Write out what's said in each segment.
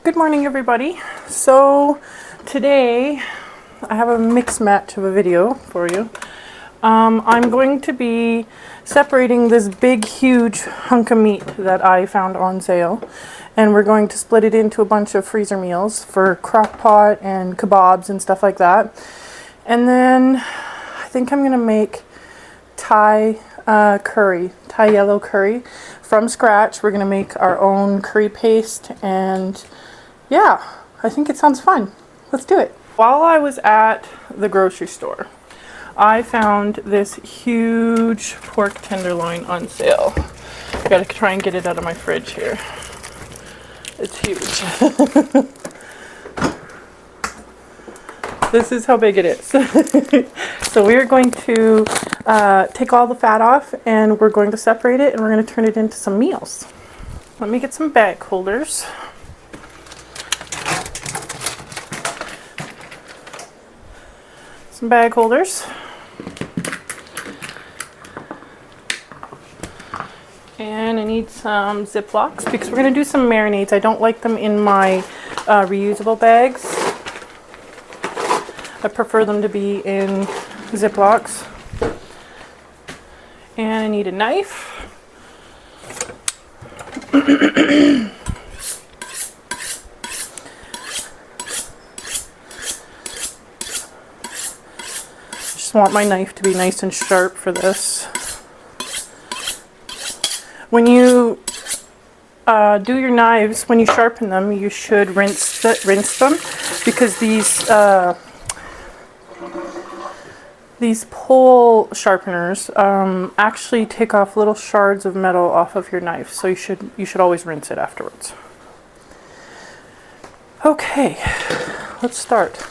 Good morning, everybody. So today I have a mix match of a video for you. I'm going to be separating this big huge hunk of meat that I found on sale, and we're going to split it into a bunch of freezer meals for crock pot and kebabs and stuff like that. And then I think I'm going to make Thai yellow curry from scratch. We're going to make our own curry paste, and yeah, I think it sounds fun. Let's do it. While I was at the grocery store, I found this huge pork tenderloin on sale. Gotta try and get it out of my fridge here. It's huge. This is how big it is. So we're going to take all the fat off, and we're going to separate it, and we're going to turn it into some meals. Let me get some bag holders. Some bag holders. And I need some Ziplocs because we're going to do some marinades. I don't like them in my reusable bags. I prefer them to be in Ziplocs. And I need a knife. Just want my knife to be nice and sharp for this. When you do your knives, when you sharpen them, you should rinse them, because these pole sharpeners actually take off little shards of metal off of your knife, so you should always rinse it afterwards. Okay, let's start.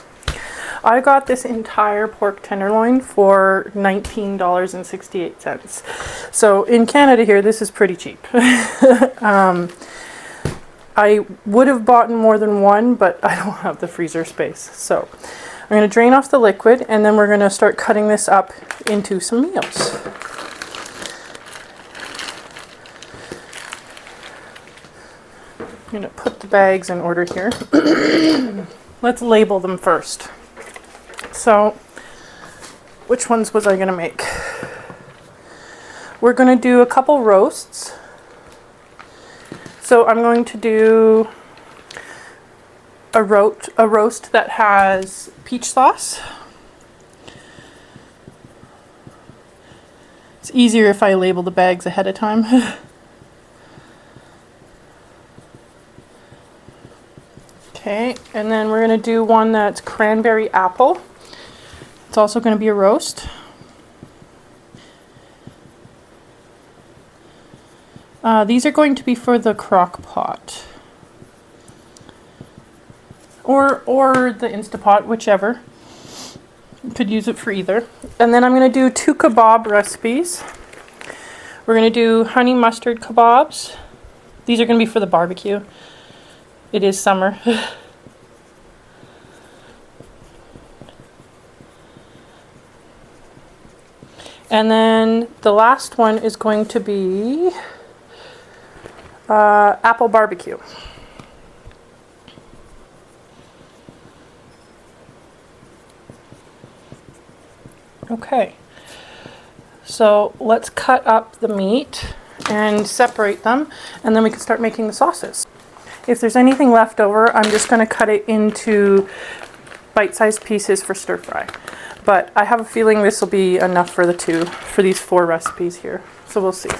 I got this entire pork tenderloin for $19.68. So in Canada here, this is pretty cheap. I would have bought more than one, but I don't have the freezer space. So I'm going to drain off the liquid, and then we're going to start cutting this up into some meals. I'm going to put the bags in order here. Let's label them first. So, which ones was I going to make? We're going to do a couple roasts. So I'm going to do a roast that has peach sauce. It's easier if I label the bags ahead of time. Okay, and then we're going to do one that's cranberry apple. It's also going to be a roast. These are going to be for the crock pot. Or the Instapot, whichever. You could use it for either. And then I'm going to do 2 kebab recipes. We're going to do honey mustard kebabs. These are going to be for the barbecue. It is summer. And then the last one is going to be apple barbecue. Okay, so let's cut up the meat and separate them, and then we can start making the sauces. If there's anything left over, I'm just going to cut it into bite-sized pieces for stir fry. But I have a feeling this will be enough for these 4 recipes here. So we'll see.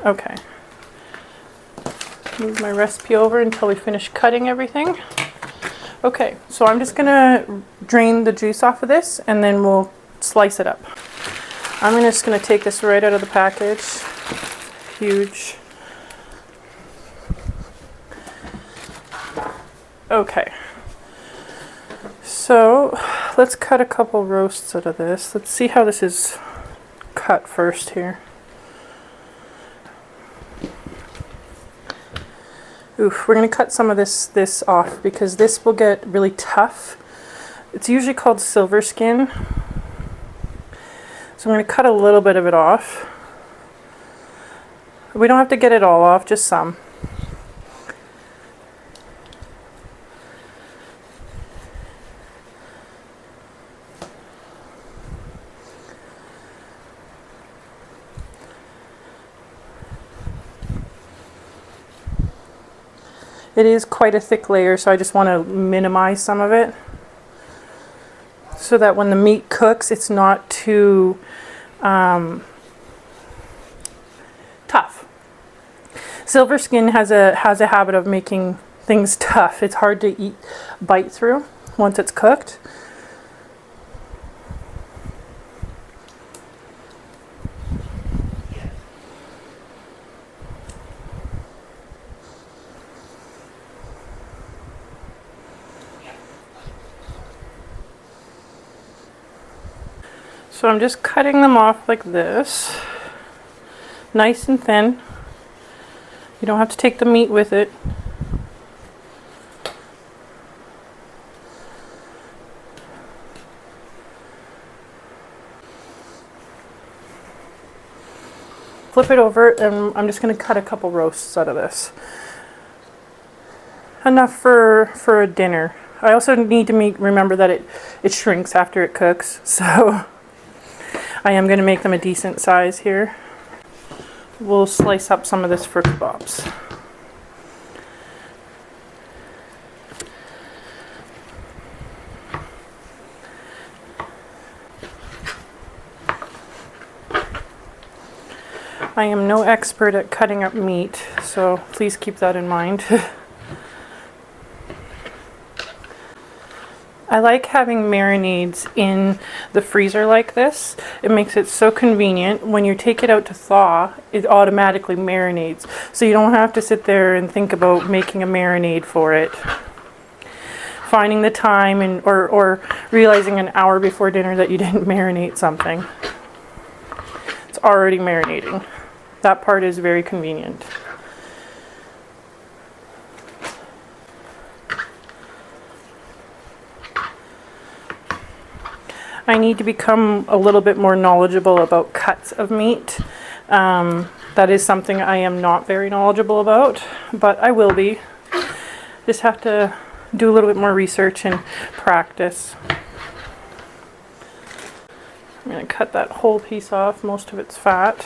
Okay. Move my recipe over until we finish cutting everything. Okay, so I'm just gonna drain the juice off of this, and then we'll slice it up. I'm just gonna take this right out of the package. Huge. Okay, so let's cut a couple roasts out of this. Let's see how this is cut first here. Oof, we're going to cut some of this off because this will get really tough. It's usually called silver skin. So I'm going to cut a little bit of it off. We don't have to get it all off, just some. It is quite a thick layer, so I just want to minimize some of it so that when the meat cooks, it's not too tough. Silver skin has a habit of making things tough. It's hard to bite through once it's cooked. So I'm just cutting them off like this, nice and thin. You don't have to take the meat with it. Flip it over, and I'm just going to cut a couple roasts out of this. Enough for a dinner. I also need to remember that it shrinks after it cooks, so I am going to make them a decent size here. We'll slice up some of this for kebabs. I am no expert at cutting up meat, so please keep that in mind. I like having marinades in the freezer like this. It makes it so convenient. When you take it out to thaw, it automatically marinades. So you don't have to sit there and think about making a marinade for it. Finding the time or realizing an hour before dinner that you didn't marinate something. It's already marinating. That part is very convenient. I need to become a little bit more knowledgeable about cuts of meat. That is something I am not very knowledgeable about, but I will be. Just have to do a little bit more research and practice. I'm going to cut that whole piece off. Most of it's fat.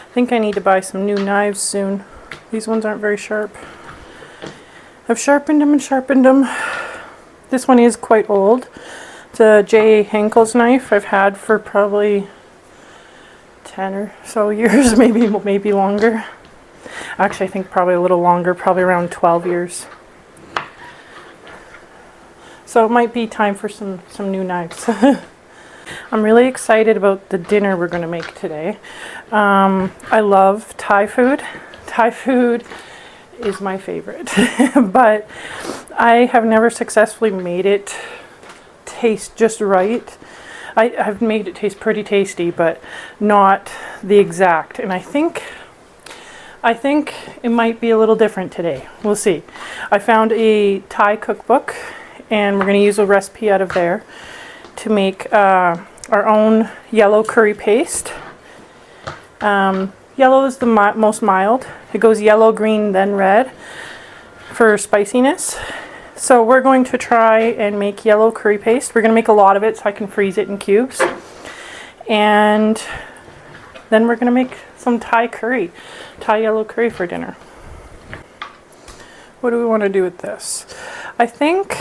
I think I need to buy some new knives soon. These ones aren't very sharp. I've sharpened them and sharpened them. This one is quite old. It's a J. Henkel's knife I've had for probably 10 or so years, maybe longer. Actually, I think probably a little longer, probably around 12 years. So it might be time for some new knives. I'm really excited about the dinner we're going to make today. I love Thai food. Thai food is my favorite, but I have never successfully made it taste just right. I've made it taste pretty tasty, but not the exact. And I think it might be a little different today. We'll see. I found a Thai cookbook, and we're going to use a recipe out of there to make our own yellow curry paste. Yellow is the most mild. It goes yellow, green, then red for spiciness. So we're going to try and make yellow curry paste. We're going to make a lot of it so I can freeze it in cubes. And then we're going to make some Thai curry, Thai yellow curry for dinner. What do we want to do with this? I think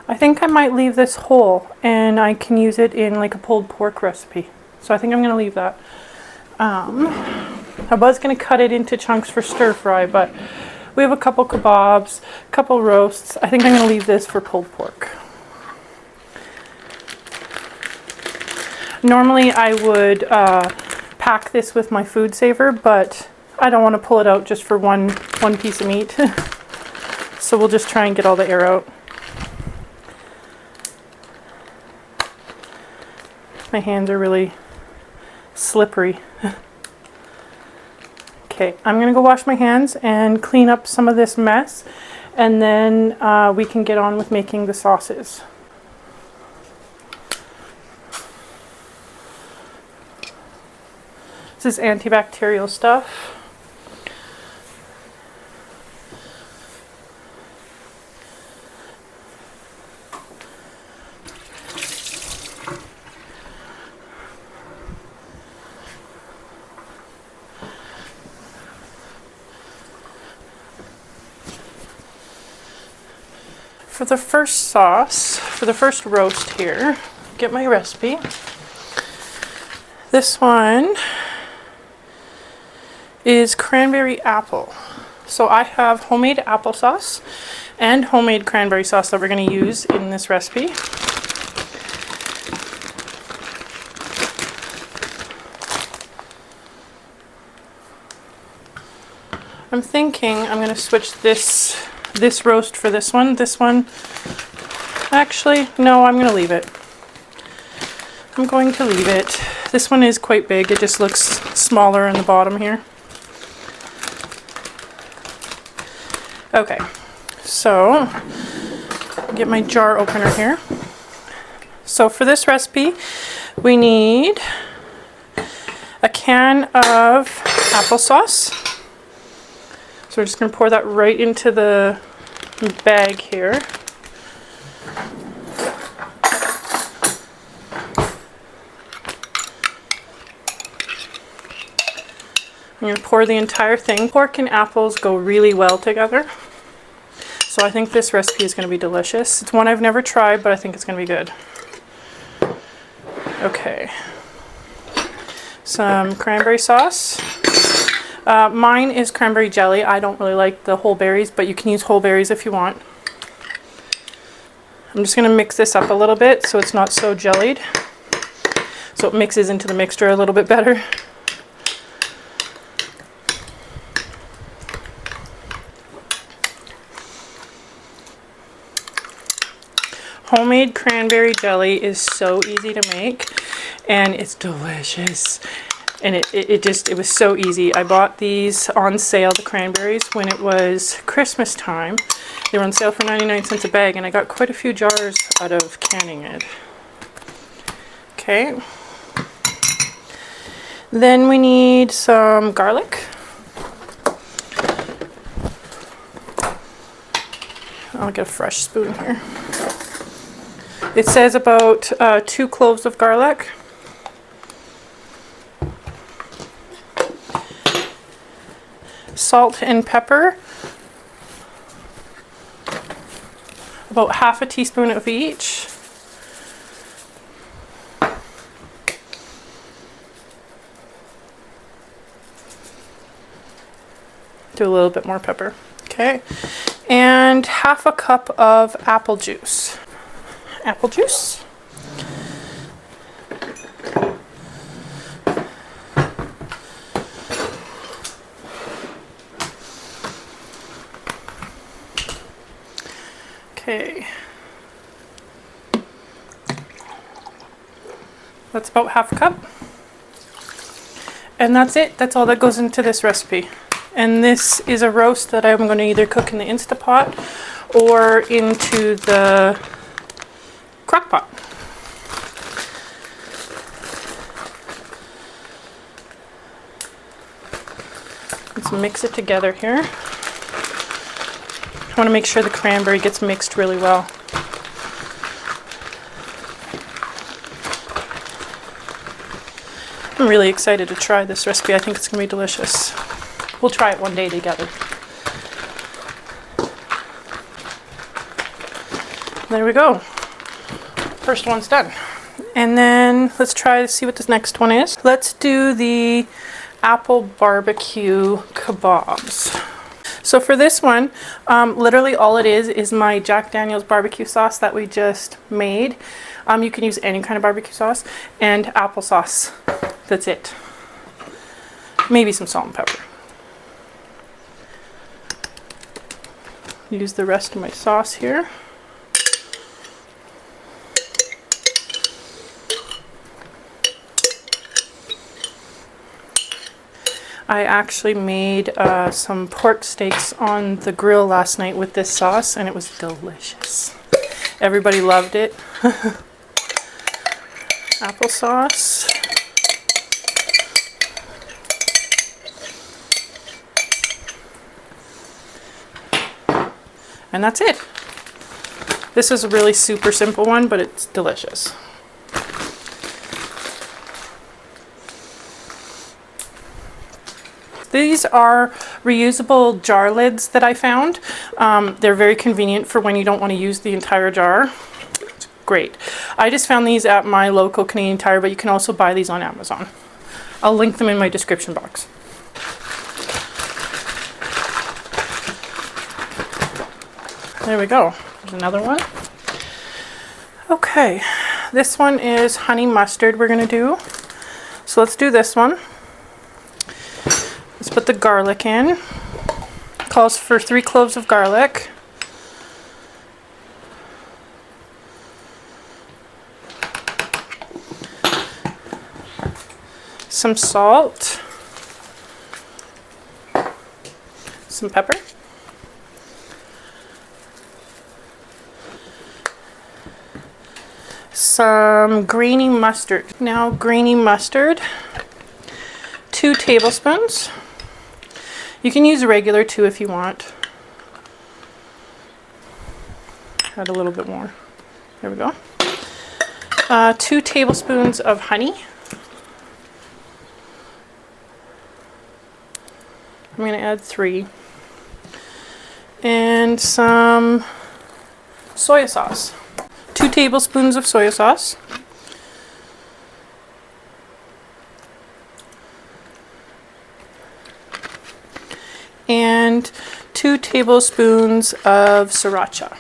I might leave this whole, and I can use it in like a pulled pork recipe. So I think I'm going to leave that. I was going to cut it into chunks for stir fry, but we have a couple kebabs, a couple roasts. I think I'm going to leave this for pulled pork. Normally I would pack this with my food saver, but I don't want to pull it out just for one piece of meat. So we'll just try and get all the air out. My hands are really slippery. Okay, I'm gonna go wash my hands and clean up some of this mess, and then we can get on with making the sauces. This is antibacterial stuff. For the first sauce, for the first roast here, get my recipe. This one is cranberry apple. So I have homemade applesauce and homemade cranberry sauce that we're going to use in this recipe. I'm thinking I'm going to switch this roast for this one. This one, actually, no, I'm going to leave it. I'm going to leave it. This one is quite big. It just looks smaller in the bottom here. Okay, so get my jar opener here. So for this recipe, we need a can of applesauce. So we're just going to pour that right into the bag here. I'm going to pour the entire thing. Pork and apples go really well together. So I think this recipe is going to be delicious. It's one I've never tried, but I think it's going to be good. Okay. Some cranberry sauce. Mine is cranberry jelly. I don't really like the whole berries, but you can use whole berries if you want. I'm just going to mix this up a little bit so it's not so jellied. So it mixes into the mixture a little bit better. Homemade cranberry jelly is so easy to make, and it's delicious. And it was so easy. I bought these on sale, the cranberries, when it was Christmas time. They were on sale for 99 cents a bag, and I got quite a few jars out of canning it. Okay. Then we need some garlic. I'll get a fresh spoon here. It says about 2 cloves of garlic. Salt and pepper. About half a teaspoon of each. Do a little bit more pepper. Okay. And half a cup of apple juice. Apple juice. Okay. That's about half a cup. And that's it. That's all that goes into this recipe. And this is a roast that I'm going to either cook in the Instapot or into the crock pot. Let's mix it together here. I want to make sure the cranberry gets mixed really well. I'm really excited to try this recipe. I think it's going to be delicious. We'll try it one day together. There we go. First one's done. And then let's try to see what this next one is. Let's do the apple barbecue kebabs. So for this one, literally all it is my Jack Daniel's barbecue sauce that we just made. You can use any kind of barbecue sauce and applesauce. That's it. Maybe some salt and pepper. use the rest of my sauce here. I actually made some pork steaks on the grill last night with this sauce, and it was delicious. Everybody loved it. Applesauce. And that's it. This is a really super simple one, but it's delicious. These are reusable jar lids that I found. They're very convenient for when you don't want to use the entire jar. It's great. I just found these at my local Canadian Tire, but you can also buy these on Amazon. I'll link them in my description box. There we go. There's another one. Okay, this one is honey mustard we're going to do. So let's do this one. Let's put the garlic in. It calls for 3 cloves of garlic. Some salt. Some pepper. Some grainy mustard. Now grainy mustard. 2 tablespoons. You can use regular too if you want. Add a little bit more. There we go. 2 tablespoons of honey. I'm going to add 3. And some soy sauce. 2 tablespoons of soy sauce. And 2 tablespoons of sriracha.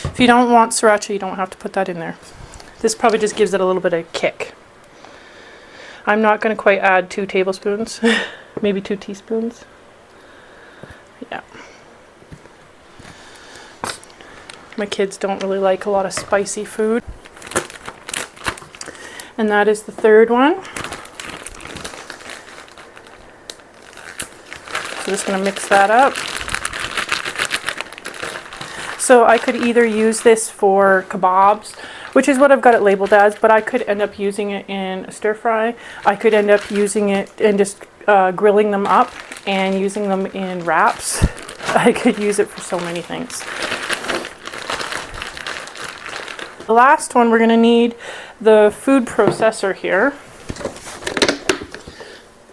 If you don't want sriracha, you don't have to put that in there. This probably just gives it a little bit of kick. I'm not going to quite add 2 tablespoons, maybe 2 teaspoons. Yeah. My kids don't really like a lot of spicy food. And that is the 3rd one. So just going to mix that up. So I could either use this for kebabs, which is what I've got it labeled as, but I could end up using it in a stir fry. I could end up using it and just grilling them up and using them in wraps. I could use it for so many things. The last one, we're going to need the food processor here.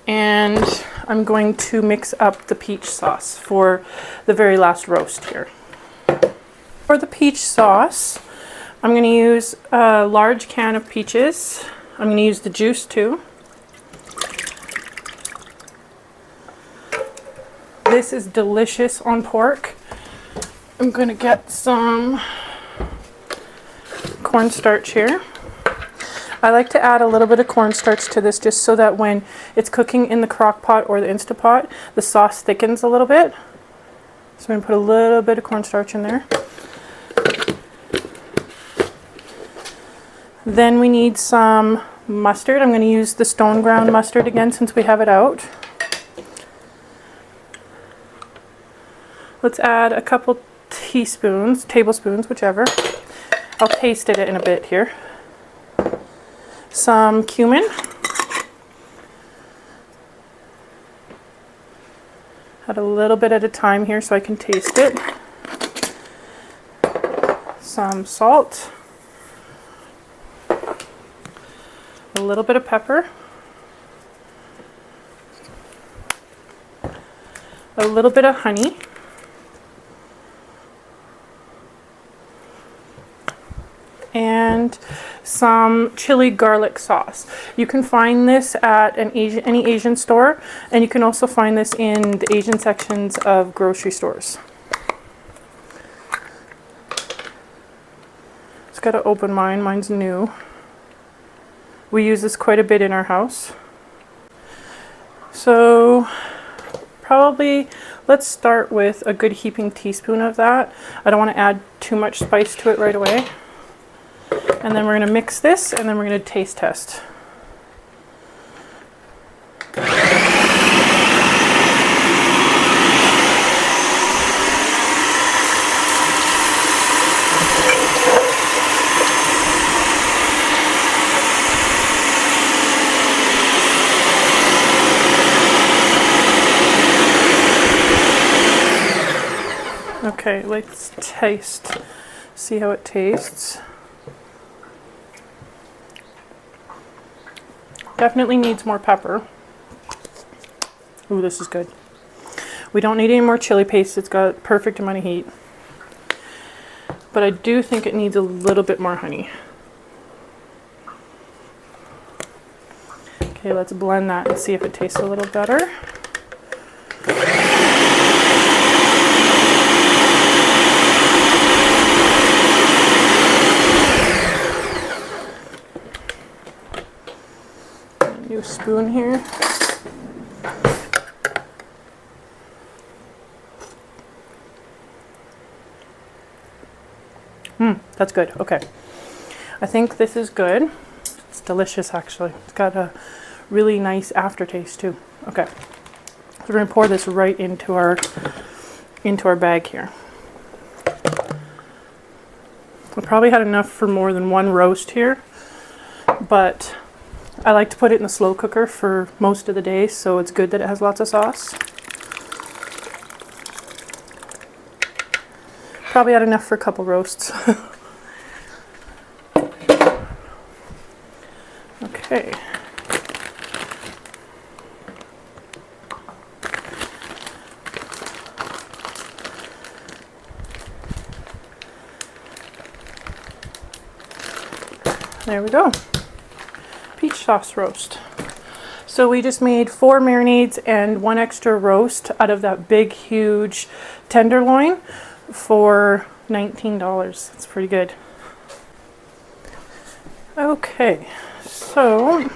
And I'm going to mix up the peach sauce for the very last roast here. For the peach sauce, I'm going to use a large can of peaches. I'm going to use the juice too. This is delicious on pork. I'm going to get some cornstarch here. I like to add a little bit of cornstarch to this just so that when it's cooking in the crock pot or the Instapot, the sauce thickens a little bit. So I'm going to put a little bit of cornstarch in there. Then we need some mustard. I'm going to use the stone ground mustard again since we have it out. Let's add a couple tablespoons, whichever. I'll taste it in a bit here. Some cumin. Add a little bit at a time here so I can taste it. Some salt. A little bit of pepper. A little bit of honey. And some chili garlic sauce. You can find this at any Asian store, and you can also find this in the Asian sections of grocery stores. Just gotta open mine. Mine's new. We use this quite a bit in our house. So probably, let's start with a good heaping teaspoon of that. I don't want to add too much spice to it right away. And then we're going to mix this, and then we're going to taste test. Okay, let's taste, see how it tastes. Definitely needs more pepper. Ooh, this is good. We don't need any more chili paste. It's got perfect amount of heat. But I do think it needs a little bit more honey. Okay, let's blend that and see if it tastes a little better. New spoon here. That's good. Okay. I think this is good. It's delicious, actually. It's got a really nice aftertaste too. Okay. So we're going to pour this right into our bag here. I probably had enough for more than one roast here, but I like to put it in the slow cooker for most of the day, so it's good that it has lots of sauce. Probably had enough for a couple roasts. Okay. There we go. Peach sauce roast. So we just made 4 marinades and 1 extra roast out of that big, huge tenderloin for $19. That's pretty good. Okay, so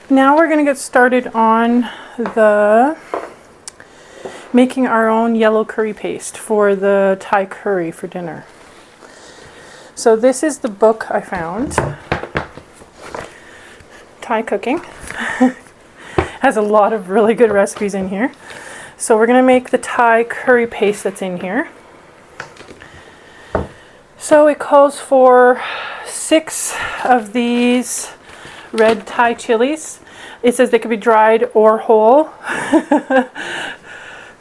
now we're going to get started on the making our own yellow curry paste for the Thai curry for dinner. So this is the book I found. Thai cooking. Has a lot of really good recipes in here. So we're going to make the Thai curry paste that's in here. So it calls for 6 of these red Thai chilies. It says they could be dried or whole.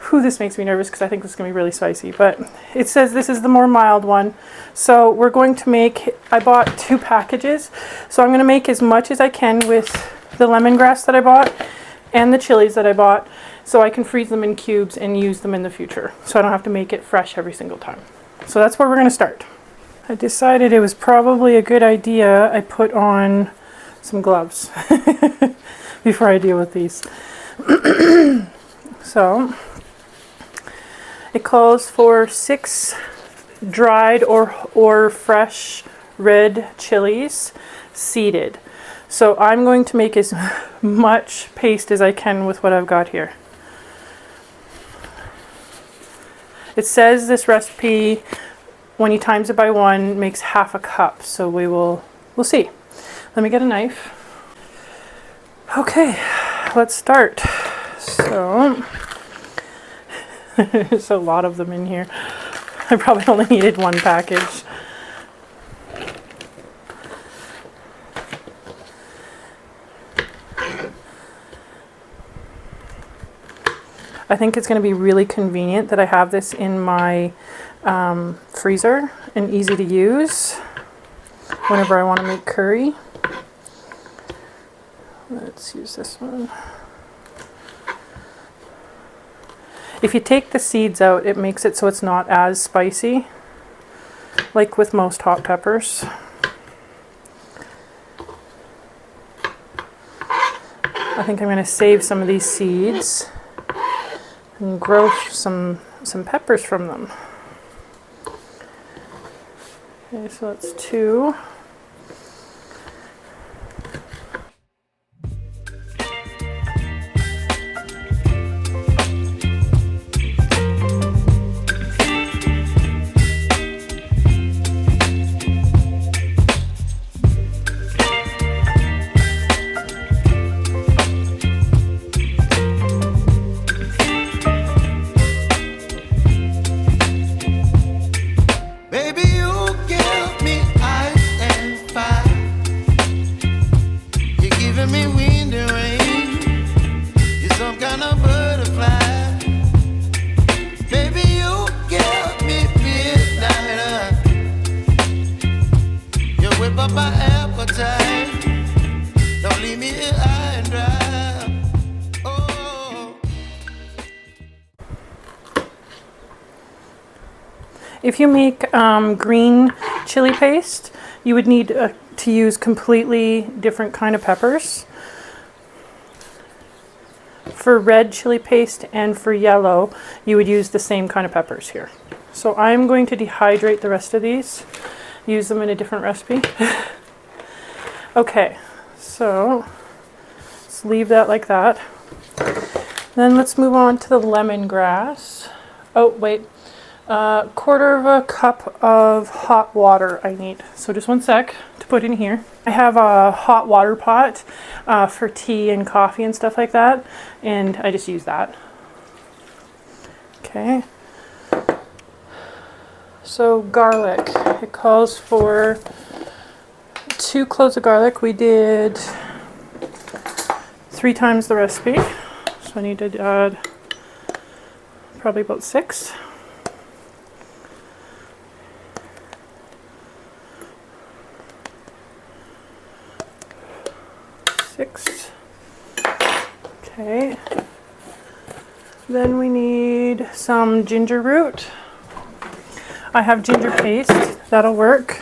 Whew, this makes me nervous because I think this is going to be really spicy, but it says this is the more mild one. So we're going to make, I bought 2 packages, so I'm going to make as much as I can with the lemongrass that I bought and the chilies that I bought, so I can freeze them in cubes and use them in the future, so I don't have to make it fresh every single time. So that's where we're going to start. I decided it was probably a good idea I put on some gloves before I deal with these. So it calls for 6 dried or fresh red chilies, seeded. So I'm going to make as much paste as I can with what I've got here. It says this recipe, when you times it by 1, makes half a cup. So we'll see. Let me get a knife. Okay, let's start. So there's a lot of them in here. I probably only needed 1 package. I think it's going to be really convenient that I have this in my freezer and easy to use whenever I want to make curry. Let's use this one. If you take the seeds out, it makes it so it's not as spicy, like with most hot peppers. I think I'm going to save some of these seeds and grow some peppers from them. Okay, so that's 2. up my appetite. Don't leave me here high and dry. Oh. If you make green chili paste, you would need to use completely different kind of peppers. For red chili paste and for yellow, you would use the same kind of peppers here. So I'm going to dehydrate the rest of these, use them in a different recipe. Okay, so let's leave that like that. Then let's move on to the lemongrass. Oh, wait. Quarter of a cup of hot water I need. So just one sec to put in here. I have a hot water pot for tea and coffee and stuff like that, and I just use that. Okay. So garlic. It calls for 2 cloves of garlic. We did 3 times the recipe. So I need to add probably about 6. Okay, then we need some ginger root. I have ginger paste, that'll work.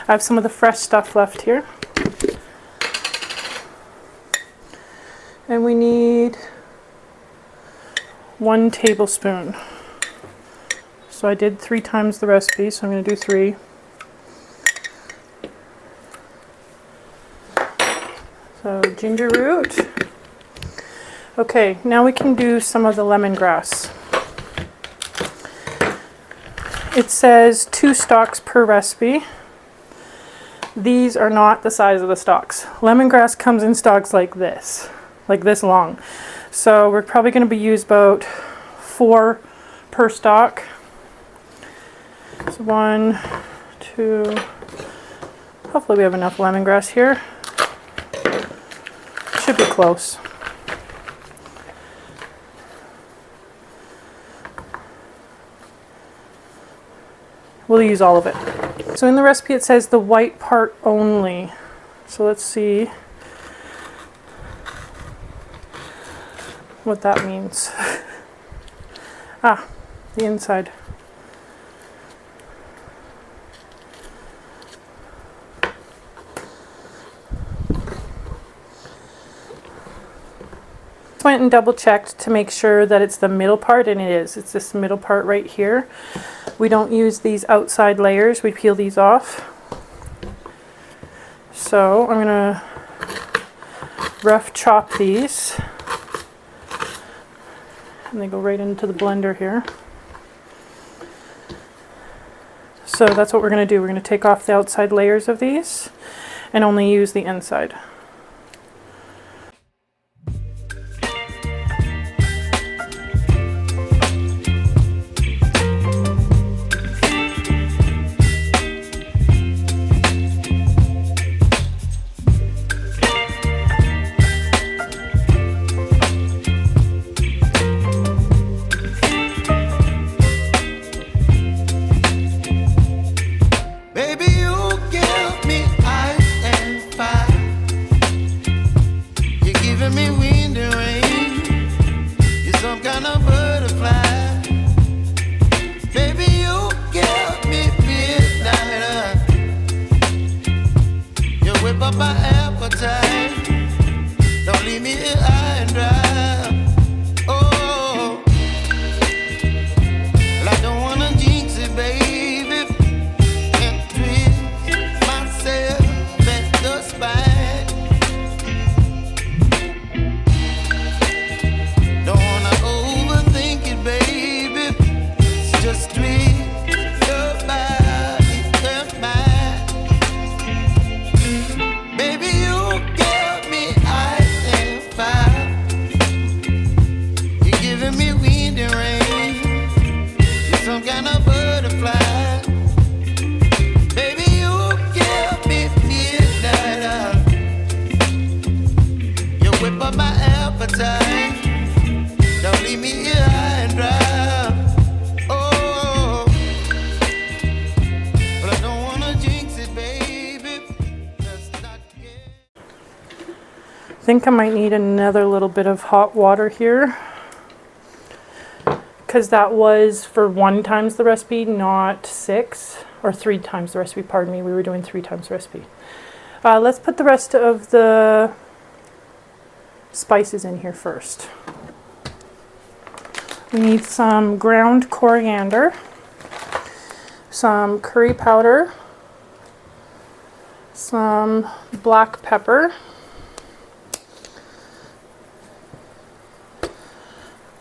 I have some of the fresh stuff left here. And we need 1 tablespoon. So I did 3 times the recipe, so I'm going to do 3. So ginger root. Okay, now we can do some of the lemongrass. It says 2 stalks per recipe. These are not the size of the stalks. Lemongrass comes in stalks like this long. So we're probably going to be used about 4 per stalk. So 1, 2, hopefully we have enough lemongrass here. Should be close. We'll use all of it. So in the recipe it says the white part only. So let's see what that means. Ah, the inside. Went and double checked to make sure that it's the middle part, and it is. It's this middle part right here. We don't use these outside layers, we peel these off. So I'm gonna rough chop these, and they go right into the blender here. So that's what we're gonna do. We're gonna take off the outside layers of these and only use the inside. But I don't wanna jinx it, baby. think I might need another little bit of hot water here, because that was for 1 times the recipe, not 6, or 3 times the recipe, pardon me. We were doing 3 times the recipe. Let's put the rest of the spices in here first. We need some ground coriander, some curry powder, some black pepper,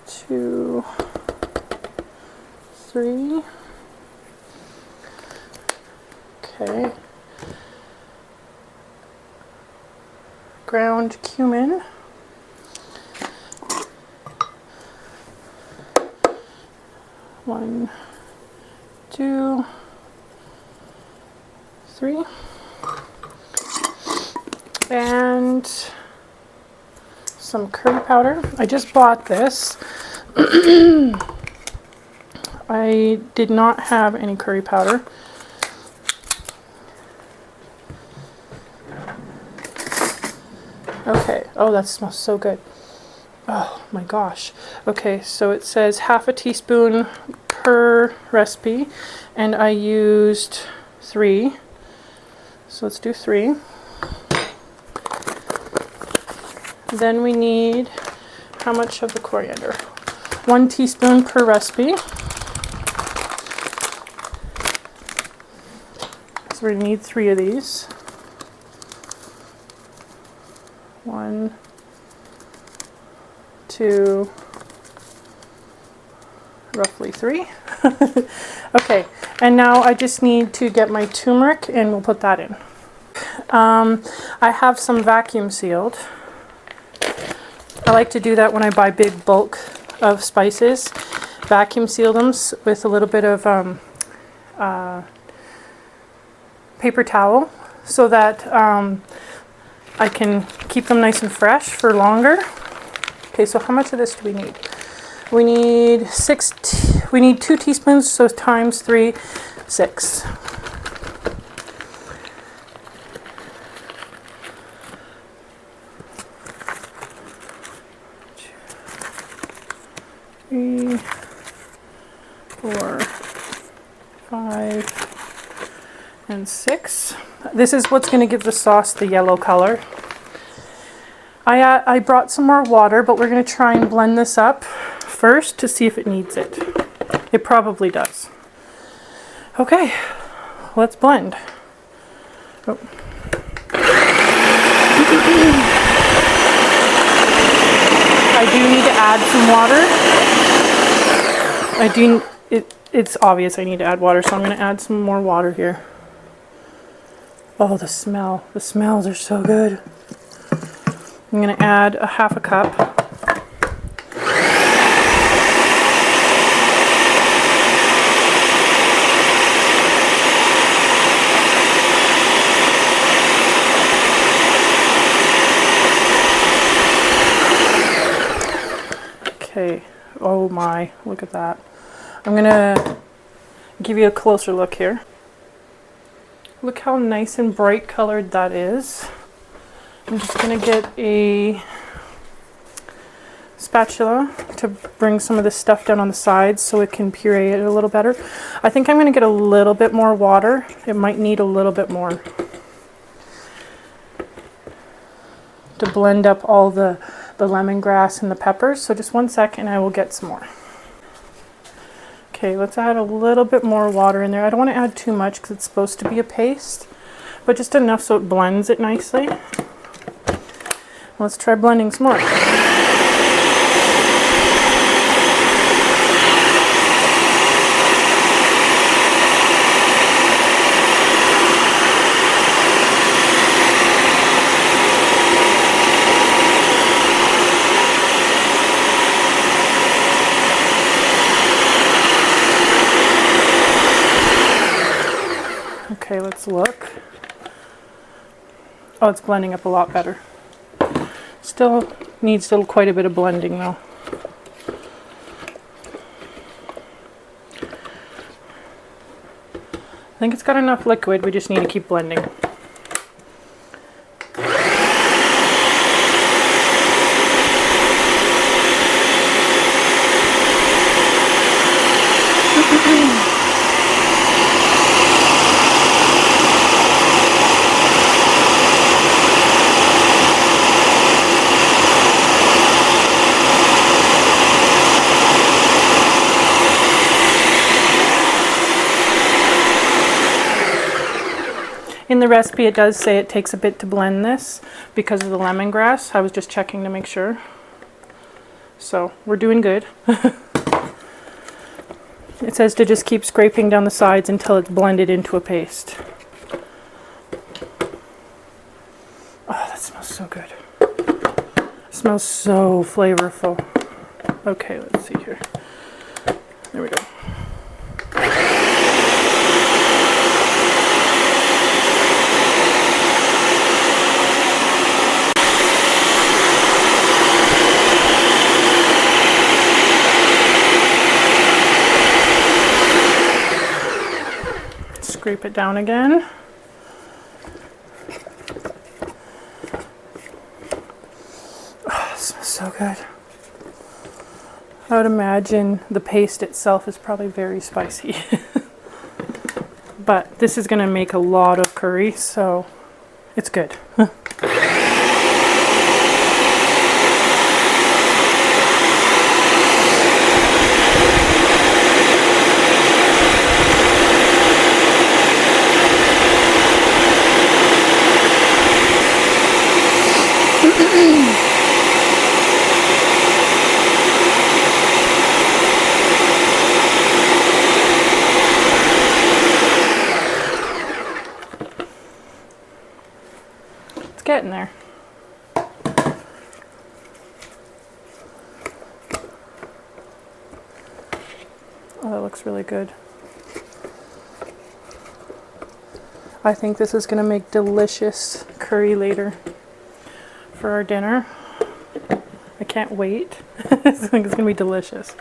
2, 3. Okay. Ground cumin. 1, 2, 3. And some curry powder. I just bought this. I did not have any curry powder. Okay. Oh, that smells so good. Oh my gosh. Okay, so it says half a teaspoon per recipe, and I used 3. So let's do 3. Then we need, how much of the coriander? 1 teaspoon per recipe. So we're going to need 3 of these. 1, 2, roughly 3. Okay, and now I just need to get my turmeric and we'll put that in. I have some vacuum sealed. I like to do that when I buy big bulk of spices. Vacuum seal them with a little bit of paper towel so that I can keep them nice and fresh for longer. Okay, so how much of this do we need? We need 2 teaspoons, so times 3, 6. Three, 4, 5, and 6. This is what's going to give the sauce the yellow color. I brought some more water, but we're going to try and blend this up first to see if it needs it. It probably does. Okay, let's blend. Oh. I do need to add some water. It's obvious I need to add water, so I'm going to add some more water here. Oh, the smell. The smells are so good. I'm going to add a half a cup. Okay. Oh my, look at that. I'm going to give you a closer look here. Look how nice and bright colored that is. I'm just going to get a spatula to bring some of this stuff down on the sides so it can puree it a little better. I think I'm going to get a little bit more water. It might need a little bit more to blend up all the lemongrass and the peppers. So just 1 second and I will get some more. Okay, let's add a little bit more water in there. I don't want to add too much because it's supposed to be a paste, but just enough so it blends it nicely. Let's try blending some more. Okay, let's look. Oh, it's blending up a lot better. Still needs quite a bit of blending though. I think it's got enough liquid, we just need to keep blending. In the recipe it does say it takes a bit to blend this because of the lemongrass. I was just checking to make sure. So we're doing good. It says to just keep scraping down the sides until it's blended into a paste. Oh, that smells so good. It smells so flavorful. Okay, let's see here. There we go. Scrape it down again. Oh, it smells so good. I would imagine the paste itself is probably very spicy. But this is going to make a lot of curry, so it's good. It's getting there. Oh, that looks really good. I think this is going to make delicious curry later for our dinner. I can't wait. I think it's going to be delicious.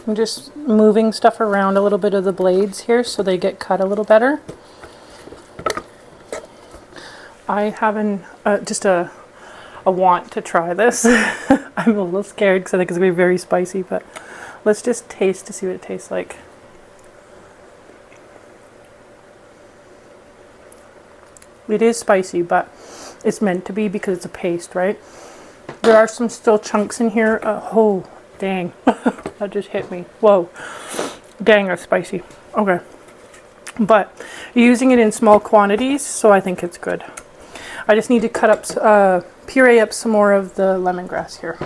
I'm just moving stuff around a little bit of the blades here so they get cut a little better. I have just a want to try this. I'm a little scared because I think it's going to be very spicy, but let's just taste to see what it tastes like. It is spicy, but it's meant to be because it's a paste, right? There are some still chunks in here. Oh, dang. That just hit me. Whoa. Dang, that's spicy. Okay. But you're using it in small quantities, so I think it's good. I just need to cut up, puree up some more of the lemongrass here.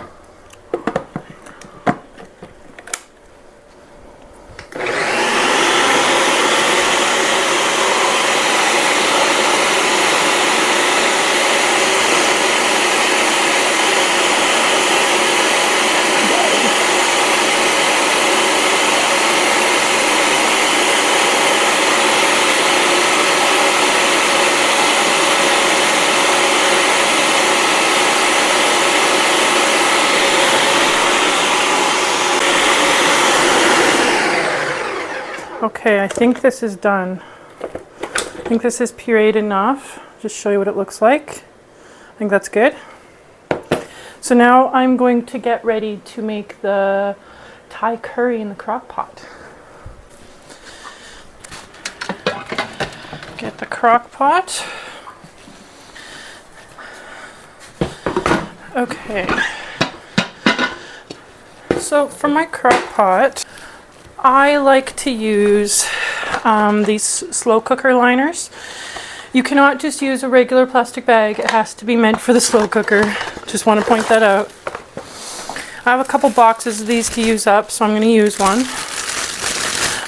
Okay, I think this is done. I think this is pureed enough. Just show you what it looks like. I think that's good. So now I'm going to get ready to make the Thai curry in the crock pot. Get the crock pot. Okay. So for my crock pot, I like to use these slow cooker liners. You cannot just use a regular plastic bag. It has to be meant for the slow cooker. Just want to point that out. I have a couple boxes of these to use up, so I'm going to use one.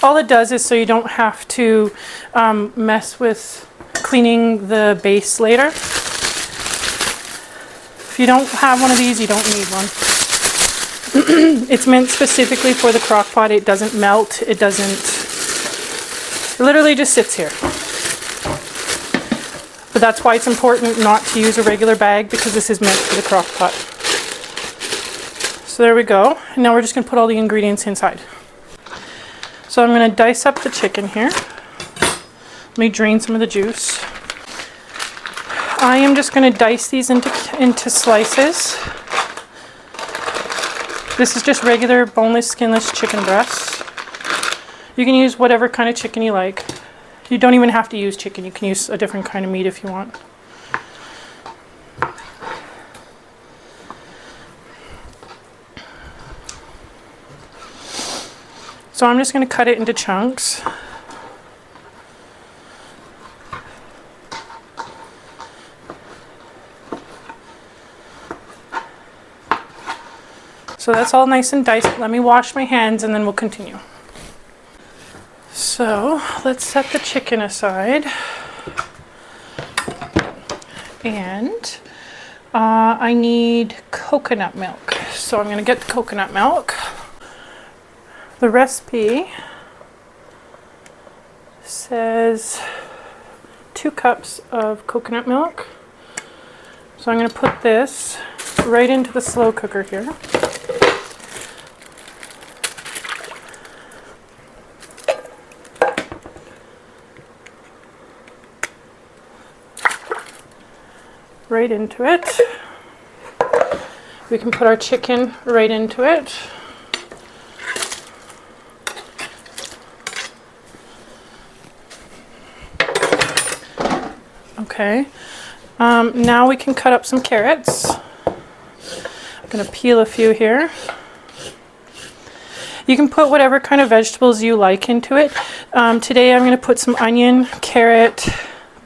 All it does is so you don't have to mess with cleaning the base later. If you don't have one of these, you don't need one. It's meant specifically for the crock pot. It doesn't melt. It literally just sits here. But that's why it's important not to use a regular bag, because this is meant for the crock pot. So there we go. And now we're just going to put all the ingredients inside. So I'm going to dice up the chicken here. Let me drain some of the juice. I am just going to dice these into slices. This is just regular boneless, skinless chicken breasts. You can use whatever kind of chicken you like. You don't even have to use chicken. You can use a different kind of meat if you want. So I'm just going to cut it into chunks. So that's all nice and diced. Let me wash my hands and then we'll continue. So let's set the chicken aside. And I need coconut milk. So I'm going to get the coconut milk. The recipe says 2 cups of coconut milk. So I'm going to put this right into the slow cooker here. Right into it. We can put our chicken right into it. Okay. Now we can cut up some carrots. I'm going to peel a few here. You can put whatever kind of vegetables you like into it. Today I'm going to put some onion, carrot,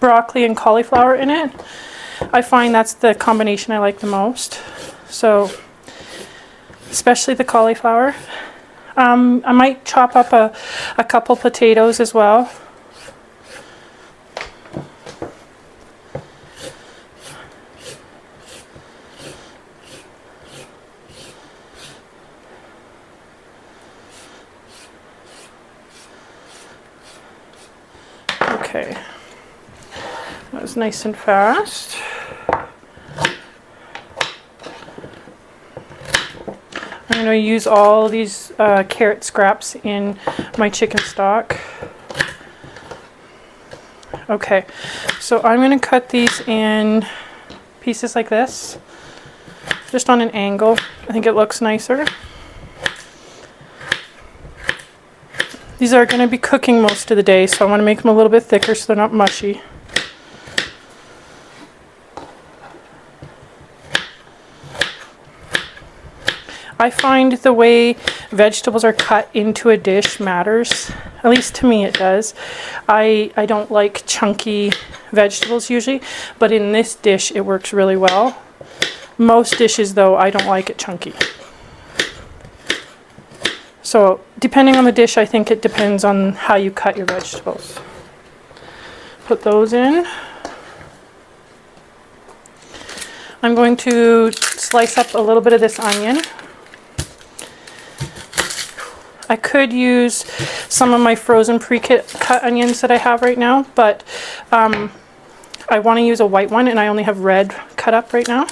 broccoli, and cauliflower in it. I find that's the combination I like the most. So, especially the cauliflower. I might chop up a couple potatoes as well. Okay, that was nice and fast. I'm going to use all these carrot scraps in my chicken stock. Okay, so I'm going to cut these in pieces like this, just on an angle. I think it looks nicer. These are going to be cooking most of the day, so I want to make them a little bit thicker so they're not mushy. I find the way vegetables are cut into a dish matters. At least to me it does. I don't like chunky vegetables usually, but in this dish it works really well. Most dishes though, I don't like it chunky. So depending on the dish, I think it depends on how you cut your vegetables. Put those in. I'm going to slice up a little bit of this onion. I could use some of my frozen pre-cut onions that I have right now, but I want to use a white one and I only have red cut up right now.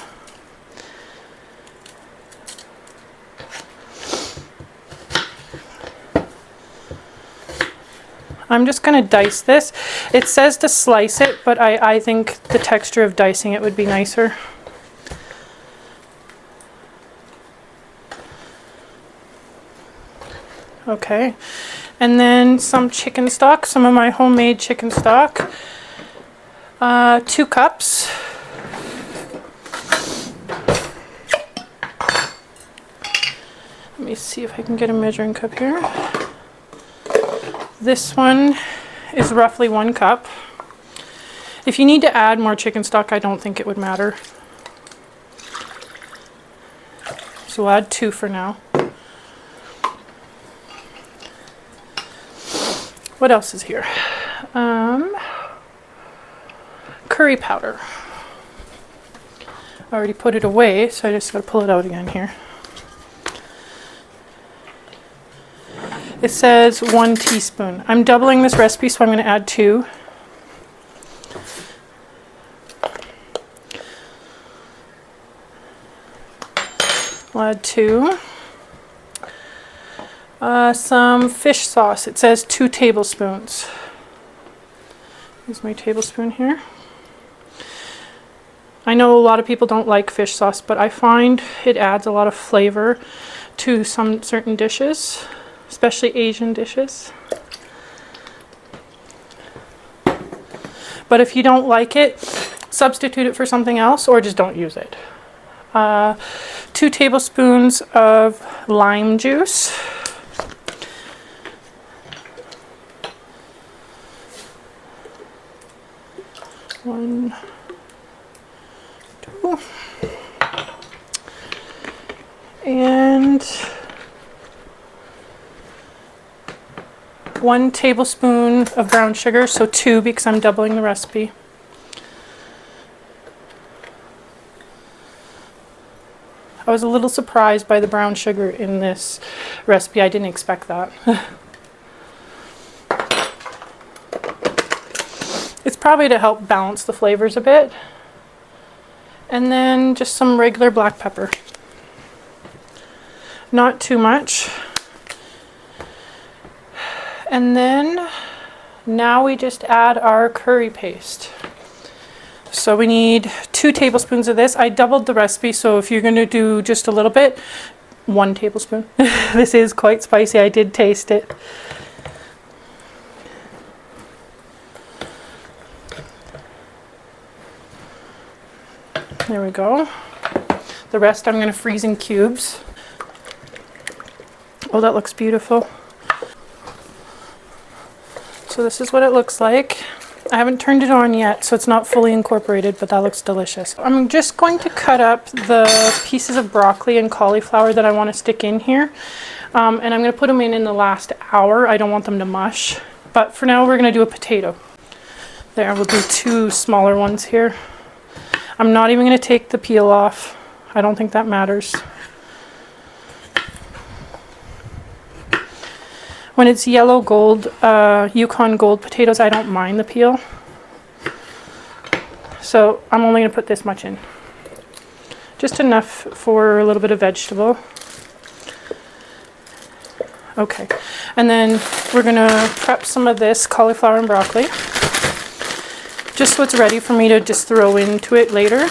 I'm just going to dice this. It says to slice it, but I think the texture of dicing it would be nicer. Okay, and then some chicken stock, some of my homemade chicken stock. 2 cups. Let me see if I can get a measuring cup here. This one is roughly 1 cup. If you need to add more chicken stock, I don't think it would matter. So we'll add 2 for now. What else is here? curry powder. I already put it away, so I just got to pull it out again here. It says 1 teaspoon. I'm doubling this recipe, so I'm going to add 2. I'll add 2. Some fish sauce. It says 2 tablespoons. Here's my tablespoon here. I know a lot of people don't like fish sauce, but I find it adds a lot of flavor to some certain dishes, especially Asian dishes. But if you don't like it, substitute it for something else or just don't use it. 2 tablespoons of lime juice. 1, 2, and 1 tablespoon of brown sugar, so 2 because I'm doubling the recipe. I was a little surprised by the brown sugar in this recipe. I didn't expect that. It's probably to help balance the flavors a bit. And then just some regular black pepper. Not too much. And then now we just add our curry paste. So we need 2 tablespoons of this. I doubled the recipe, so if you're going to do just a little bit, 1 tablespoon. This is quite spicy. I did taste it. There we go. The rest I'm going to freeze in cubes. Oh, that looks beautiful. So this is what it looks like. I haven't turned it on yet, so it's not fully incorporated, but that looks delicious. I'm just going to cut up the pieces of broccoli and cauliflower that I want to stick in here. And I'm going to put them in the last hour. I don't want them to mush. But for now, we're going to do a potato. There, we'll do 2 smaller ones here. I'm not even going to take the peel off. I don't think that matters. When it's yellow gold, Yukon Gold potatoes, I don't mind the peel. So I'm only going to put this much in. Just enough for a little bit of vegetable. Okay, and then we're going to prep some of this cauliflower and broccoli. Just so it's ready for me to just throw into it later.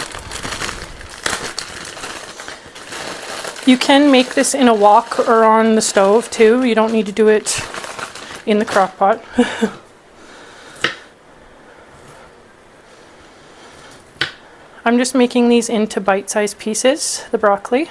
You can make this in a wok or on the stove too. You don't need to do it in the crock pot. I'm just making these into bite-sized pieces, the broccoli.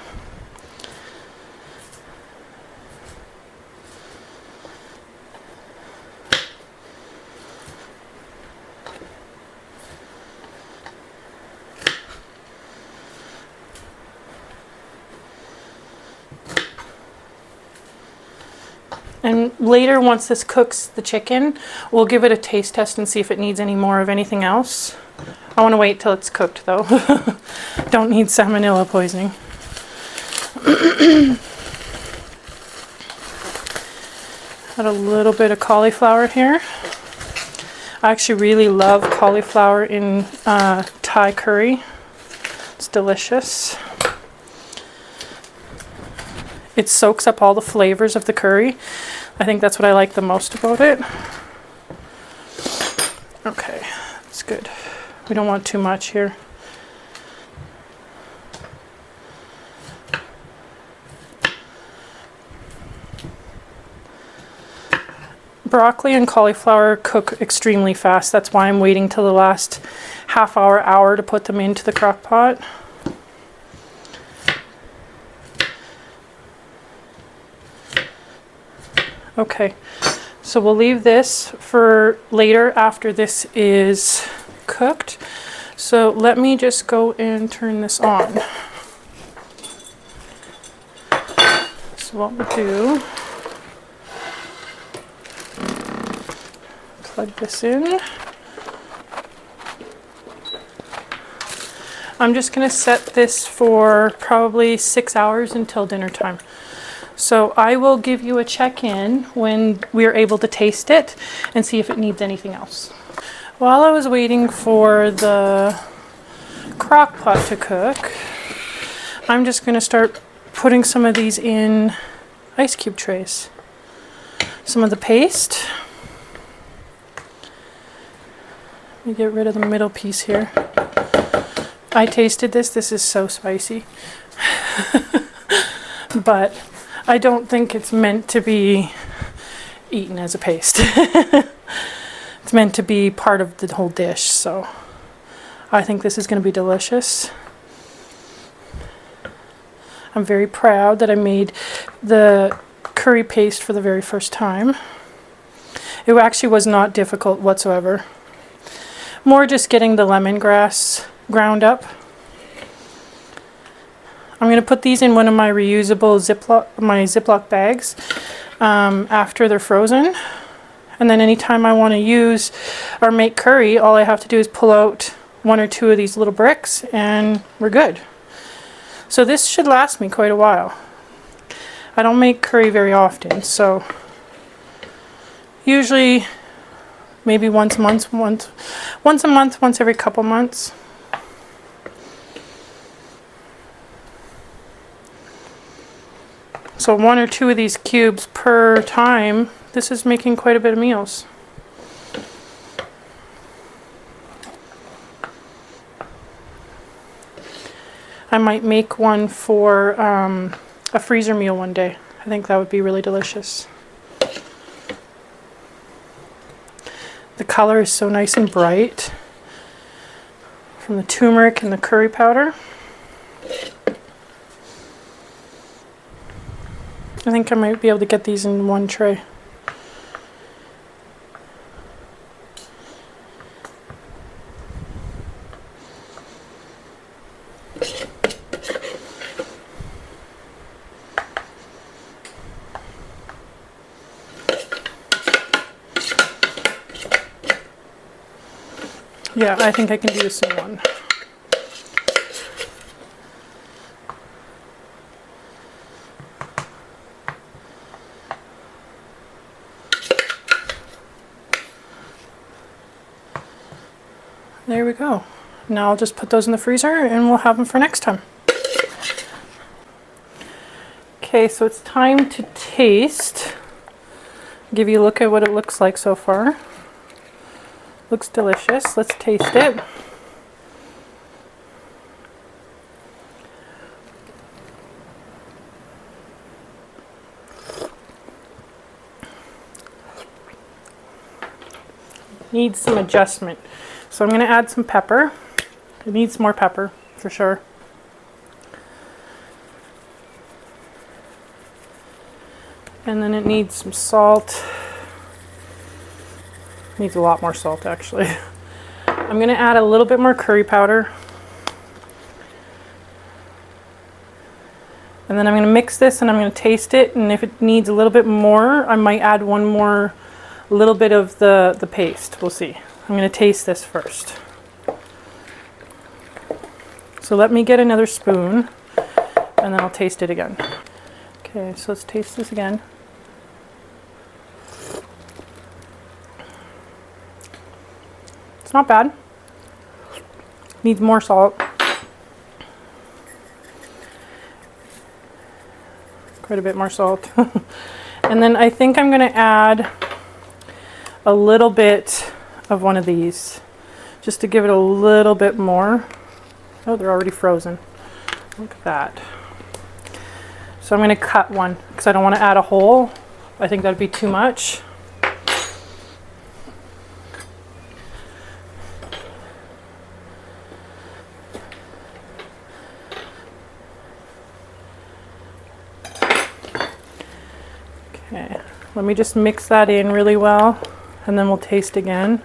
And later, once this cooks the chicken, we'll give it a taste test and see if it needs any more of anything else. I want to wait till it's cooked though. Don't need salmonella poisoning. Add a little bit of cauliflower here. I actually really love cauliflower in Thai curry. It's delicious. It soaks up all the flavors of the curry. I think that's what I like the most about it. Okay, that's good. We don't want too much here. Broccoli and cauliflower cook extremely fast. That's why I'm waiting till the last half hour to put them into the crock pot. Okay, so we'll leave this for later after this is cooked. So let me just go and turn this on. So what we'll do, plug this in. I'm just going to set this for probably 6 hours until dinner time. So I will give you a check-in when we're able to taste it and see if it needs anything else. While I was waiting for the crock pot to cook, I'm just going to start putting some of these in ice cube trays. Some of the paste. Let me get rid of the middle piece here. I tasted this. This is so spicy. But I don't think it's meant to be eaten as a paste. It's meant to be part of the whole dish, so I think this is going to be delicious. I'm very proud that I made the curry paste for the very first time. It actually was not difficult whatsoever. More just getting the lemongrass ground up. I'm going to put these in one of my reusable Ziploc bags after they're frozen. And then anytime I want to use or make curry, all I have to do is pull out 1 or 2 of these little bricks and we're good. So this should last me quite a while. I don't make curry very often, so usually maybe once a month, once every couple months. So 1 or 2 of these cubes per time. This is making quite a bit of meals. I might make one for a freezer meal one day. I think that would be really delicious. The color is so nice and bright from the turmeric and the curry powder. I think I might be able to get these in one tray. Yeah, I think I can do this in one. There we go. Now I'll just put those in the freezer and we'll have them for next time. Okay, so it's time to taste. Give you a look at what it looks like so far. Looks delicious. Let's taste it. Needs some adjustment. So I'm going to add some pepper. It needs more pepper for sure. And then it needs some salt. Needs a lot more salt actually. I'm going to add a little bit more curry powder. And then I'm going to mix this and I'm going to taste it, and if it needs a little bit more, I might add one more little bit of the paste. We'll see. I'm going to taste this first. So let me get another spoon and then I'll taste it again. Okay, so let's taste this again. It's not bad. Needs more salt. Quite a bit more salt. And then I think I'm going to add a little bit of one of these just to give it a little bit more. Oh, they're already frozen. Look at that. So I'm going to cut one because I don't want to add a whole. I think that'd be too much. Okay, let me just mix that in really well and then we'll taste again.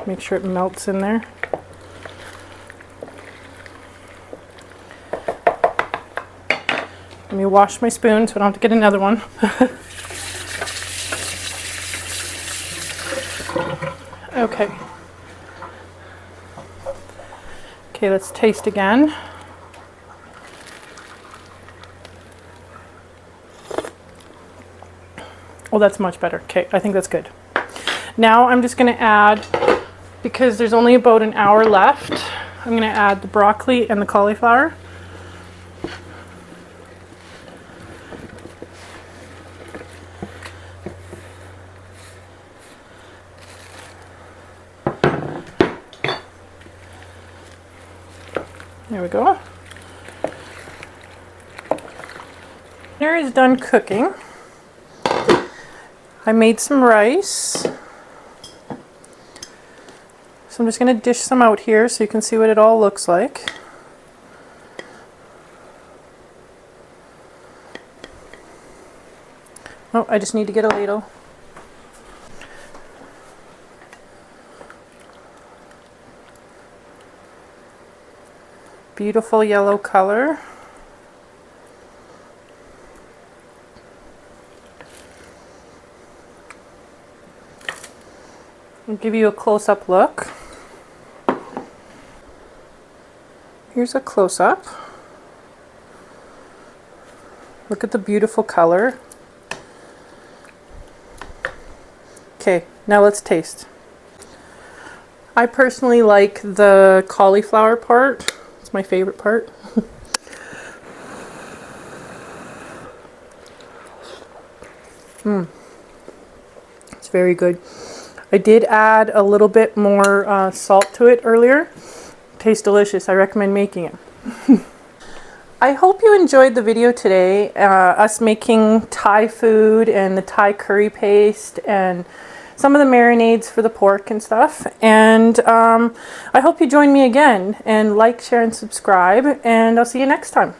Make sure it melts in there. Let me wash my spoon so I don't have to get another one. Okay. Okay, let's taste again. Oh, that's much better. Okay, I think that's good. Now I'm just going to add, because there's only about an hour left, I'm going to add the broccoli and the cauliflower. There we go. Dinner is done cooking. I made some rice. So I'm just going to dish some out here so you can see what it all looks like. Oh, I just need to get a ladle. Beautiful yellow color. I'll give you a close-up look. Here's a close-up. Look at the beautiful color. Okay, now let's taste. I personally like the cauliflower part. It's my favorite part. It's very good. I did add a little bit more salt to it earlier. Tastes delicious. I recommend making it. I hope you enjoyed the video today, us making Thai food and the Thai curry paste and some of the marinades for the pork and stuff. And I hope you join me again and like, share, and subscribe. And I'll see you next time.